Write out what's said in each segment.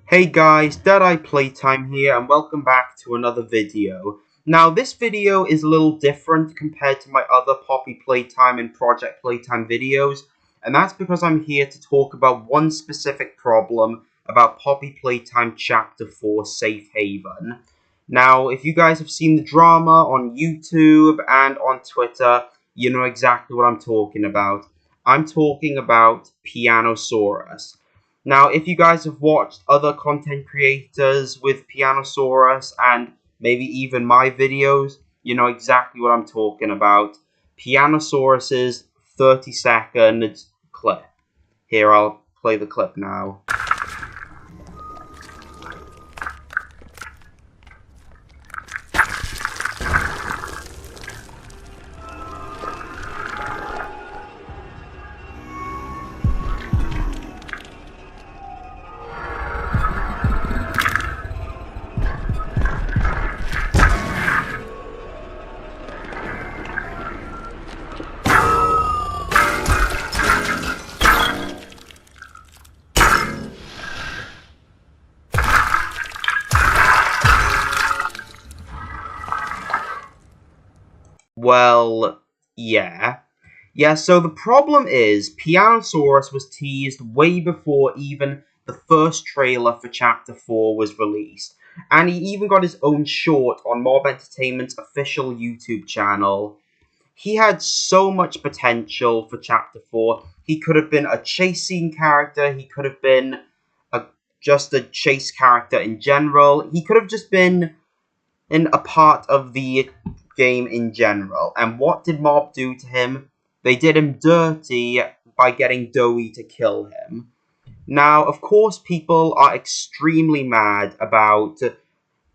Hey guys, Deadeye Playtime here and welcome back to another video. Now this video is a little different compared to my other Poppy Playtime and Project Playtime videos, and that's because I'm here to talk about one specific problem about Poppy Playtime Chapter 4 Safe Haven. Now if you guys have seen the drama on YouTube and on Twitter, you know exactly what I'm talking about. I'm talking about Pianosaurus. Now, if you guys have watched other content creators with Pianosaurus and maybe even my videos, you know exactly what I'm talking about. Pianosaurus's 30-second clip. Here, I'll play the clip now. Well, yeah. Yeah, so the problem is, Pianosaurus was teased way before even the first trailer for Chapter 4 was released. And he even got his own short on Mob Entertainment's official YouTube channel. He had so much potential for Chapter 4. He could have been a chase scene character, he could have been just a chase character in general. He could have just been in a part of the game in general. And what did Mob do to him? They did him dirty by getting Doughy to kill him. Now, of course, people are extremely mad about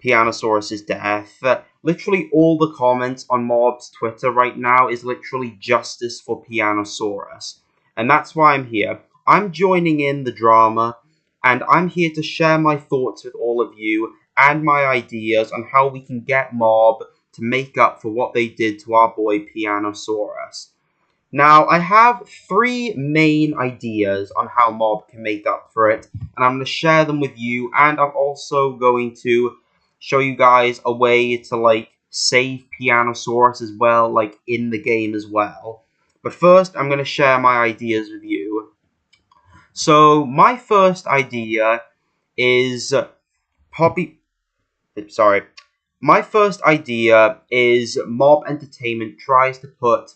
Pianosaurus' death. Literally all the comments on Mob's Twitter right now is literally justice for Pianosaurus. And that's why I'm here. I'm joining in the drama, and I'm here to share my thoughts with all of you and my ideas on how we can get Mob to make up for what they did to our boy Pianosaurus. Now, I have three main ideas on how Mob can make up for it, and I'm going to share them with you, and I'm also going to show you guys a way to, save Pianosaurus as well, in the game as well. But first, I'm going to share my ideas with you. So, my first idea is My first idea is Mob Entertainment tries to put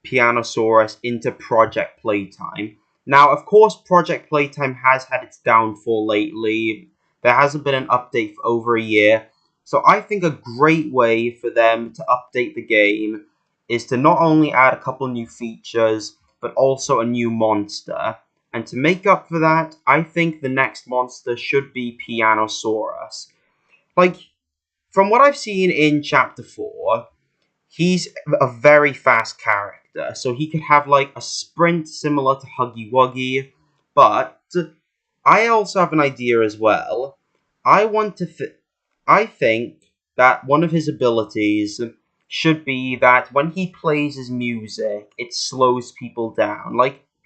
Pianosaurus into Project Playtime. Now, of course, Project Playtime has had its downfall lately. There hasn't been an update for over a year. So I think a great way for them to update the game is to not only add a couple new features, but also a new monster. And to make up for that, I think the next monster should be Pianosaurus. From what I've seen in Chapter 4, he's a very fast character. So he could have, a sprint similar to Huggy Wuggy. But I also have an idea as well. I think that one of his abilities should be that when he plays his music, it slows people down.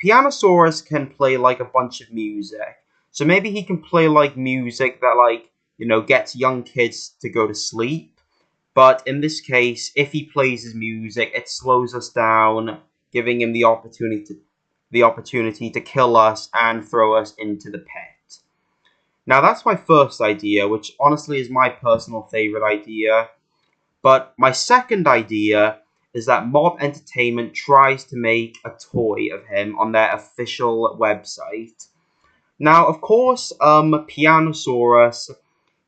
Pianosaurus can play, a bunch of music. So maybe he can play, music that, gets young kids to go to sleep. But in this case, if he plays his music, it slows us down, giving him the opportunity to kill us and throw us into the pit. Now, that's my first idea, which honestly is my personal favorite idea. But my second idea is that Mob Entertainment tries to make a toy of him on their official website. Now, of course, Pianosaurus,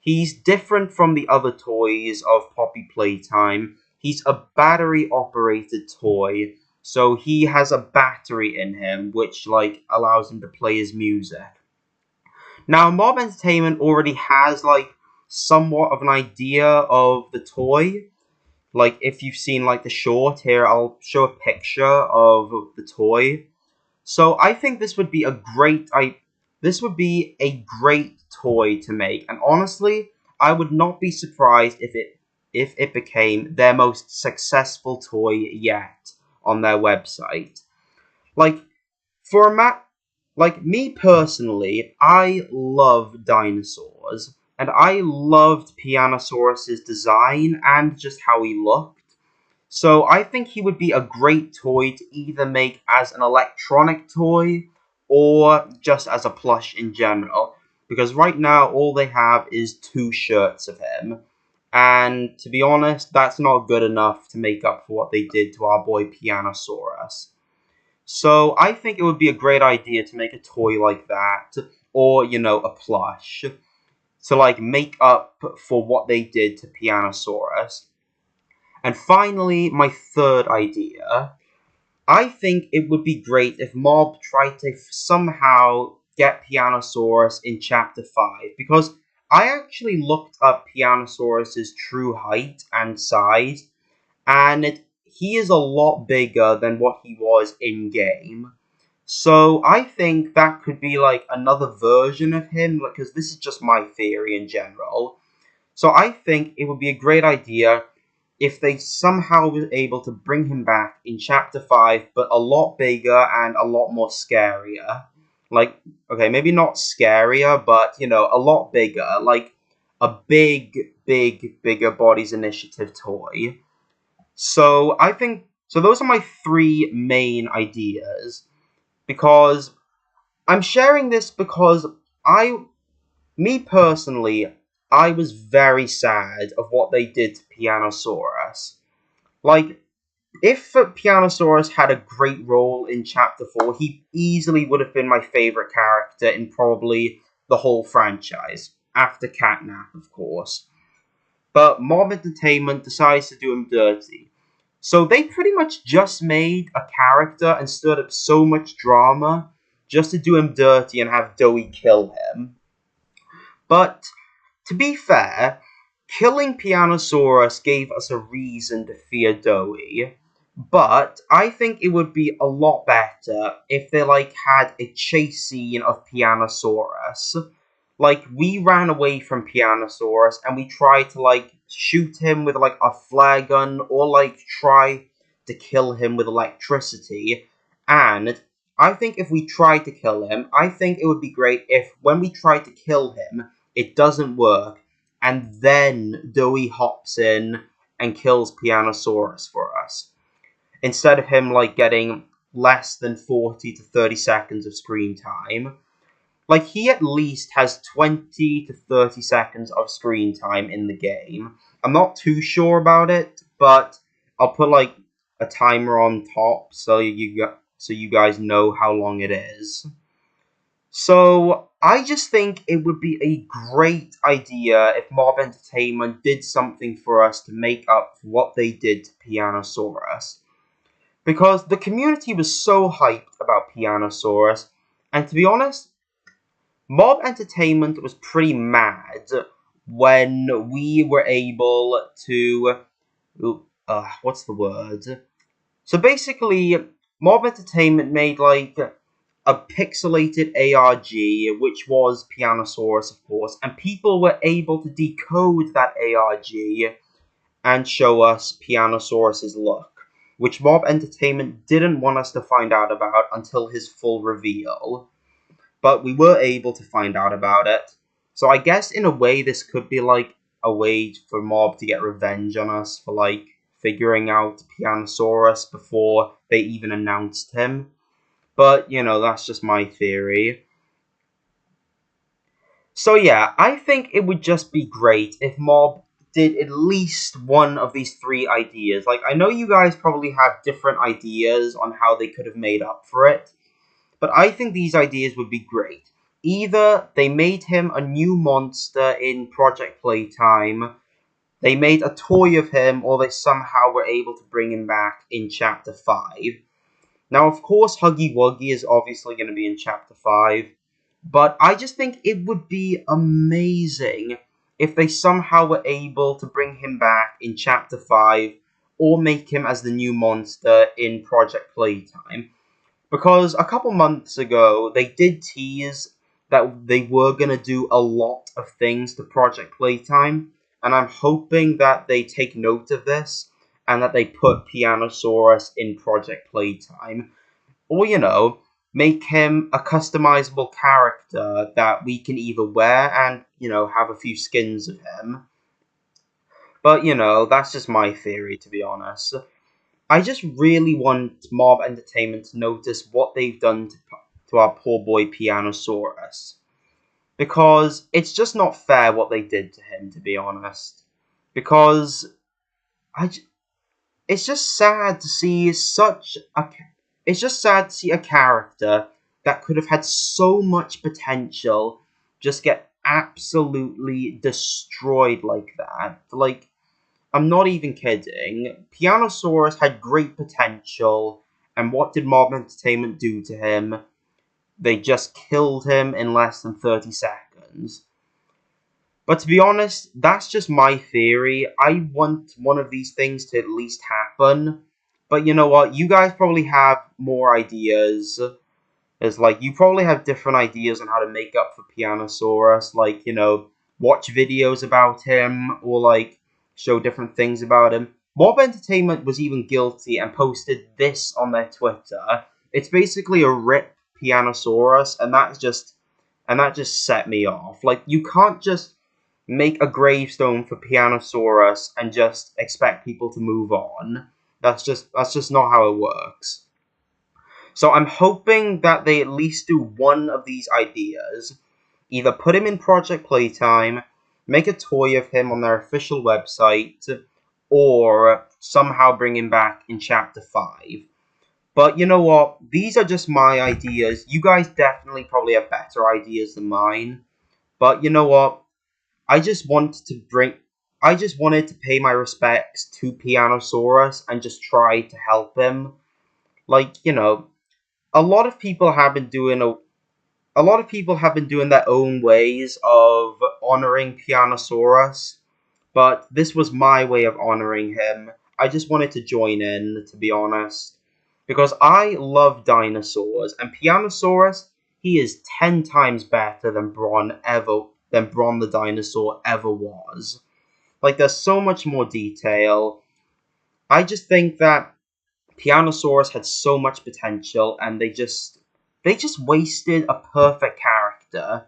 he's different from the other toys of Poppy Playtime. He's a battery-operated toy, so he has a battery in him, which, allows him to play his music. Now, Mob Entertainment already has, somewhat of an idea of the toy. If you've seen, the short, here, I'll show a picture of the toy. So, I think this would be a great toy to make, and honestly, I would not be surprised if it became their most successful toy yet on their website. For a Like, me personally, I love dinosaurs, and I loved Pianosaurus's design and just how he looked. So I think he would be a great toy to either make as an electronic toy or just as a plush in general. Because right now all they have is two shirts of him. And to be honest, that's not good enough to make up for what they did to our boy Pianosaurus. So I think it would be a great idea to make a toy like that, or, a plush, to like make up for what they did to Pianosaurus. And finally, my third idea. I think it would be great if Mob tried to somehow get Pianosaurus in Chapter 5, because I actually looked up Pianosaurus's true height and size, and he is a lot bigger than what he was in game. So I think that could be like another version of him, because this is just my theory in general. So I think it would be a great idea if they somehow were able to bring him back in Chapter 5, but a lot bigger and a lot more scarier. Like, okay, maybe not scarier, but, a lot bigger. Like, a bigger Bodies Initiative toy. So, I think, so those are my three main ideas. Because I'm sharing this because me personally, I was very sad of what they did to Pianosaurus. Like, if Pianosaurus had a great role in Chapter 4, he easily would have been my favorite character in probably the whole franchise. After Catnap, of course. But Mob Entertainment decides to do him dirty. So they pretty much just made a character and stirred up so much drama just to do him dirty and have Doey kill him. But to be fair, killing Pianosaurus gave us a reason to fear Doey. But I think it would be a lot better if they had a chase scene of Pianosaurus. Like, we ran away from Pianosaurus and we tried to shoot him with a flare gun, or try to kill him with electricity. And I think if we tried to kill him, I think it would be great if when we tried to kill him, it doesn't work, and then Doey hops in and kills Pianosaurus for us, instead of him getting less than 40 to 30 seconds of screen time. Like, he at least has 20 to 30 seconds of screen time in the game. I'm not too sure about it, but I'll put a timer on top so you guys know how long it is. So I just think it would be a great idea if Mob Entertainment did something for us to make up for what they did to Pianosaurus. Because the community was so hyped about Pianosaurus, and to be honest, Mob Entertainment was pretty mad when we were able to... what's the word? So basically, Mob Entertainment made a pixelated ARG, which was Pianosaurus, of course, and people were able to decode that ARG and show us Pianosaurus's look, which Mob Entertainment didn't want us to find out about until his full reveal. But we were able to find out about it. So I guess in a way this could be a way for Mob to get revenge on us for figuring out Pianosaurus before they even announced him. But, that's just my theory. So yeah, I think it would just be great if Mob did at least one of these three ideas. I know you guys probably have different ideas on how they could have made up for it, but I think these ideas would be great. Either they made him a new monster in Project Playtime, they made a toy of him, or they somehow were able to bring him back in Chapter 5. Now, of course, Huggy Wuggy is obviously going to be in Chapter 5, but I just think it would be amazing if they somehow were able to bring him back in Chapter 5, or make him as the new monster in Project Playtime. Because a couple months ago, they did tease that they were going to do a lot of things to Project Playtime, and I'm hoping that they take note of this, and that they put Pianosaurus in Project Playtime. Or, make him a customizable character that we can either wear and, have a few skins of him. But, that's just my theory, to be honest. I just really want Mob Entertainment to notice what they've done to our poor boy Pianosaurus. Because it's just not fair what they did to him, to be honest. Because it's just sad to see it's just sad to see a character that could have had so much potential just get absolutely destroyed like that. Like, I'm not even kidding. Pianosaurus had great potential, and what did Mob Entertainment do to him? They just killed him in less than 30 seconds. But to be honest, that's just my theory. I want one of these things to at least happen. But you know what? You guys probably have more ideas. It's like, you probably have different ideas on how to make up for Pianosaurus. Like, watch videos about him, or like, show different things about him. Mob Entertainment was even guilty and posted this on their Twitter. It's basically a rip Pianosaurus, and that just set me off. Like, you can't just make a gravestone for Pianosaurus and just expect people to move on. That's just not how it works. So I'm hoping that they at least do one of these ideas. Either put him in Project Playtime, make a toy of him on their official website, or somehow bring him back in Chapter 5. But you know what? These are just my ideas. You guys definitely probably have better ideas than mine. But you know what? I just wanted to pay my respects to Pianosaurus and just try to help him. Like, a lot of people have been doing their own ways of honoring Pianosaurus, but this was my way of honoring him. I just wanted to join in, to be honest, because I love dinosaurs, and Pianosaurus, he is 10 times better than Bron the dinosaur ever was. Like, there's so much more detail. I just think that Pianosaurus had so much potential, and they just wasted a perfect character.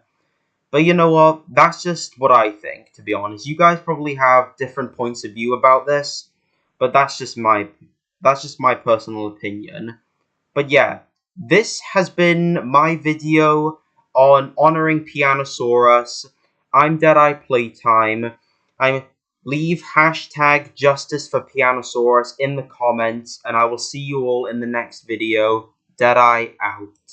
But you know what? That's just what I think, to be honest. You guys probably have different points of view about this, but that's just my personal opinion. But yeah, this has been my video on honoring Pianosaurus. I'm Deadeye Playtime. Leave hashtag justice for Pianosaurus in the comments, and I will see you all in the next video. Deadeye out.